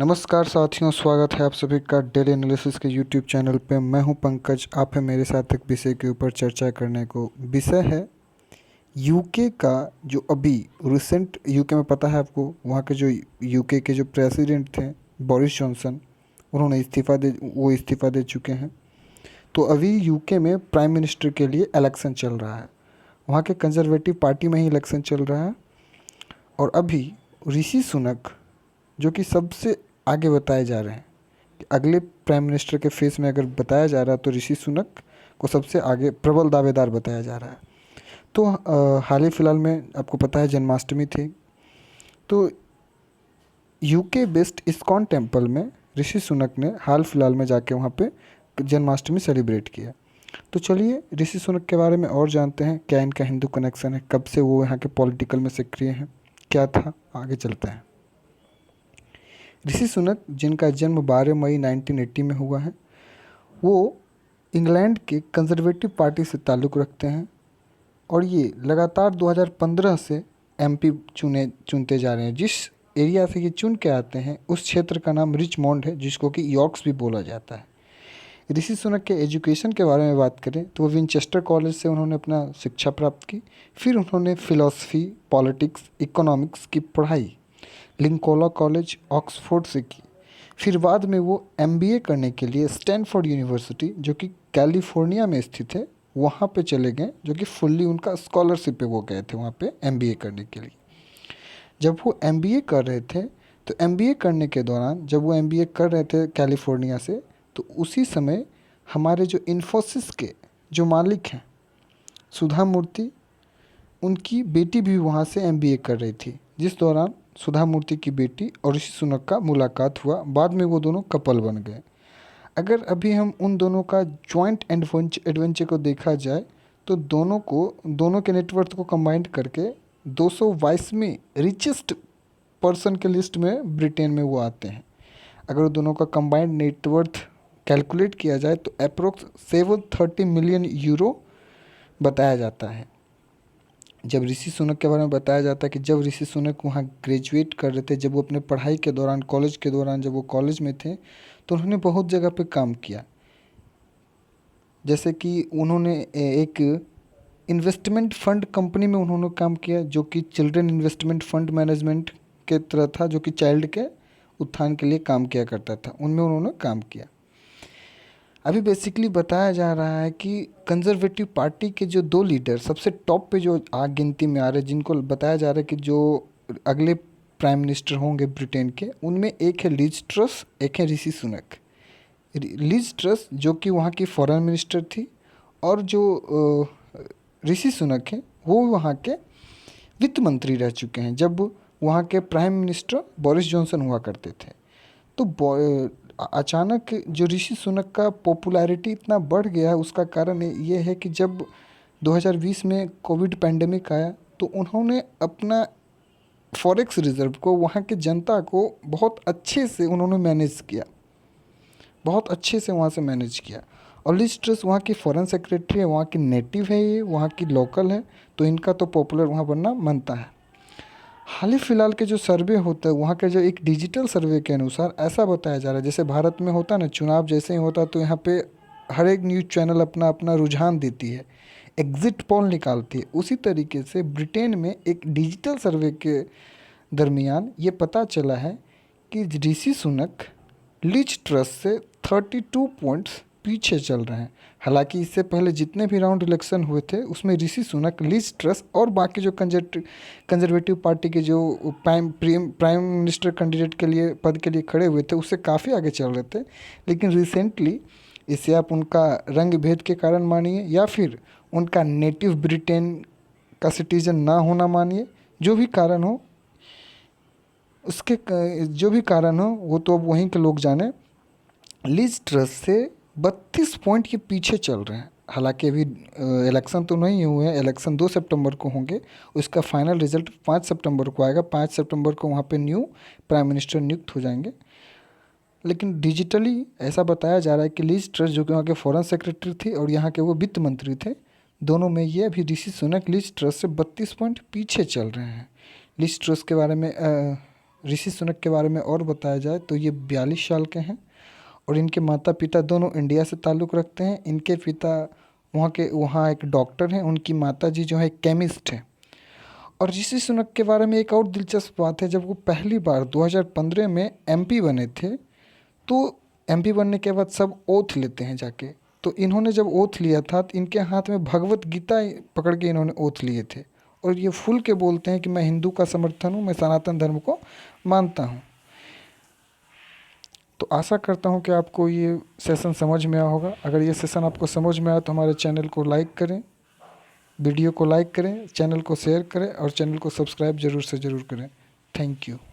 नमस्कार साथियों, स्वागत है आप सभी का डेली एनालिसिस के यूट्यूब चैनल पे। मैं हूं पंकज। आप है मेरे साथ एक विषय के ऊपर चर्चा करने को। विषय है यूके का जो अभी रिसेंट, यूके में पता है आपको, वहाँ के जो यूके के जो प्रेसिडेंट थे बोरिस जॉनसन, उन्होंने इस्तीफ़ा दे चुके हैं। तो अभी यूके में प्राइम मिनिस्टर के लिए इलेक्शन चल रहा है। वहाँ के कंजर्वेटिव पार्टी में ही इलेक्शन चल रहा है। और अभी ऋषि सुनक, जो कि सबसे आगे बताए जा रहे हैं कि अगले प्राइम मिनिस्टर के फेस में अगर बताया जा रहा है तो ऋषि सुनक को सबसे आगे प्रबल दावेदार बताया जा रहा है। तो हाल ही फिलहाल में आपको पता है जन्माष्टमी थी, तो यूके बेस्ड इस्कॉन टेम्पल में ऋषि सुनक ने हाल फिलहाल में जाके वहाँ पे जन्माष्टमी सेलिब्रेट किया। तो चलिए ऋषि सुनक के बारे में और जानते हैं, क्या इनका हिंदू कनेक्शन है, कब से वो यहाँ के पॉलिटिकल में सक्रिय हैं, क्या था, आगे चलते हैं। ऋषि सुनक, जिनका जन्म 12 मई 1980 में हुआ है, वो इंग्लैंड के कंजर्वेटिव पार्टी से ताल्लुक़ रखते हैं और ये लगातार 2015 से एमपी चुनते जा रहे हैं। जिस एरिया से ये चुन के आते हैं उस क्षेत्र का नाम रिचमोंड है, जिसको कि यॉर्क्स भी बोला जाता है। ऋषि सुनक के एजुकेशन के बारे में बात करें तो वो विंचेस्टर कॉलेज से उन्होंने अपना शिक्षा प्राप्त की। फिर उन्होंने फ़िलासफ़ी, पॉलिटिक्स, इकोनॉमिक्स की पढ़ाई लिंकोला कॉलेज, ऑक्सफोर्ड से की। फिर बाद में वो एमबीए करने के लिए स्टैनफोर्ड यूनिवर्सिटी, जो कि कैलिफोर्निया में स्थित है, वहाँ पे चले गए, जो कि फुल्ली उनका स्कॉलरशिप पे वो गए थे वहाँ पे एमबीए करने के लिए। जब वो एमबीए कर रहे थे तो एमबीए करने के दौरान जब वो एमबीए कर रहे थे कैलिफोर्निया से, तो उसी समय हमारे जो इन्फोसिस के जो मालिक हैं सुधा मूर्ति, उनकी बेटी भी वहाँ से एमबीए कर रही थी, जिस दौरान सुधा मूर्ति की बेटी और ऋषि सुनक का मुलाकात हुआ। बाद में वो दोनों कपल बन गए। अगर अभी हम उन दोनों का जॉइंट एडवेंचर को देखा जाए तो दोनों के नेटवर्थ को कंबाइंड करके 222वें रिचेस्ट पर्सन के लिस्ट में ब्रिटेन में वो आते हैं। अगर दोनों का कंबाइंड नेटवर्थ कैलकुलेट किया जाए तो अप्रोक्स 730 मिलियन यूरो बताया जाता है। जब ऋषि सुनक के बारे में बताया जाता है कि जब ऋषि सुनक वहाँ ग्रेजुएट कर रहे थे, जब वो अपने पढ़ाई के दौरान, कॉलेज के दौरान जब वो कॉलेज में थे, तो उन्होंने बहुत जगह पे काम किया। जैसे कि उन्होंने एक इन्वेस्टमेंट फ़ंड कंपनी में उन्होंने काम किया, जो कि चिल्ड्रन इन्वेस्टमेंट फ़ंड मैनेजमेंट के तरह था, जो कि चाइल्ड के उत्थान के लिए काम किया करता था, उनमें उन्होंने काम किया। अभी बेसिकली बताया जा रहा है कि कंजर्वेटिव पार्टी के जो दो लीडर सबसे टॉप पे जो आग गिनती में आ रहे हैं, जिनको बताया जा रहा है कि जो अगले प्राइम मिनिस्टर होंगे ब्रिटेन के, उनमें एक है लिज ट्रस, एक है ऋषि सुनक। लिज ट्रस जो कि वहाँ की फॉरेन मिनिस्टर थी, और जो ऋषि सुनक है वो वहाँ के वित्त मंत्री रह चुके हैं जब वहाँ के प्राइम मिनिस्टर बोरिस जॉनसन हुआ करते थे। तो अचानक जो ऋषि सुनक का पॉपुलैरिटी इतना बढ़ गया है, उसका कारण ये है कि जब 2020 में कोविड पैंडेमिक आया तो उन्होंने अपना फॉरेक्स रिजर्व को, वहाँ के जनता को बहुत अच्छे से उन्होंने मैनेज किया, बहुत अच्छे से वहाँ से मैनेज किया। और लिज ट्रस वहाँ की फॉरेन सेक्रेटरी है, वहाँ की नेटिव है, ये वहाँ की लोकल है, तो इनका तो पॉपुलर वहाँ बनना बनता है। हाल ही फिलहाल के जो सर्वे होता है, वहाँ के जो एक डिजिटल सर्वे के अनुसार ऐसा बताया जा रहा है, जैसे भारत में होता है ना, चुनाव जैसे ही होता है तो यहाँ पे हर एक न्यूज़ चैनल अपना अपना रुझान देती है, एग्जिट पोल निकालती है। उसी तरीके से ब्रिटेन में एक डिजिटल सर्वे के दरमियान ये पता चला है कि ऋषि सुनक लिज ट्रस से 32 पॉइंट्स पीछे चल रहे हैं। हालांकि इससे पहले जितने भी राउंड इलेक्शन हुए थे उसमें ऋषि सुनक, लिज ट्रस और बाकी जो कंजर्वेटिव पार्टी के जो प्राइम मिनिस्टर कैंडिडेट के लिए पद के लिए खड़े हुए थे उससे काफ़ी आगे चल रहे थे। लेकिन रिसेंटली, इसे आप उनका रंग भेद के कारण मानिए या फिर उनका नेटिव ब्रिटेन का सिटीजन ना होना मानिए, जो भी कारण हो जो भी कारण हो वो तो अब वहीं के लोग जाने, लिज ट्रस से 32 पॉइंट के पीछे चल रहे हैं। हालांकि अभी इलेक्शन तो नहीं हुए हैं, इलेक्शन 2 सितंबर को होंगे, उसका फाइनल रिजल्ट 5 सितंबर को आएगा। 5 सितंबर को वहाँ पे न्यू प्राइम मिनिस्टर नियुक्त हो जाएंगे। लेकिन डिजिटली ऐसा बताया जा रहा है कि लिज ट्रस, जो कि वहाँ के फॉरेन सेक्रेटरी थी और यहाँ के वो वित्त मंत्री थे, दोनों में ये अभी ऋषि सुनक लिज ट्रस से 32 पॉइंट पीछे चल रहे हैं। लिज ट्रस के बारे में ऋषि सुनक के बारे में और बताया जाए तो ये 42 साल के हैं और इनके माता पिता दोनों इंडिया से ताल्लुक़ रखते हैं। इनके पिता वहाँ एक डॉक्टर हैं, उनकी माता जी जो है केमिस्ट है। और ऋषि सुनक के बारे में एक और दिलचस्प बात है, जब वो पहली बार 2015 में एमपी बने थे, तो एमपी बनने के बाद सब ओथ लेते हैं जाके, तो इन्होंने जब ओथ लिया था तो इनके हाथ में भगवत गीता पकड़ के इन्होंने ओथ लिए थे और ये फुल के बोलते हैं कि मैं हिंदू का समर्थन हूँ, मैं सनातन धर्म को मानता हूँ। तो आशा करता हूँ कि आपको ये सेशन समझ में आया होगा। अगर ये सेशन आपको समझ में आया तो हमारे चैनल को लाइक करें, वीडियो को लाइक करें, चैनल को शेयर करें और चैनल को सब्सक्राइब ज़रूर से ज़रूर करें। Thank you.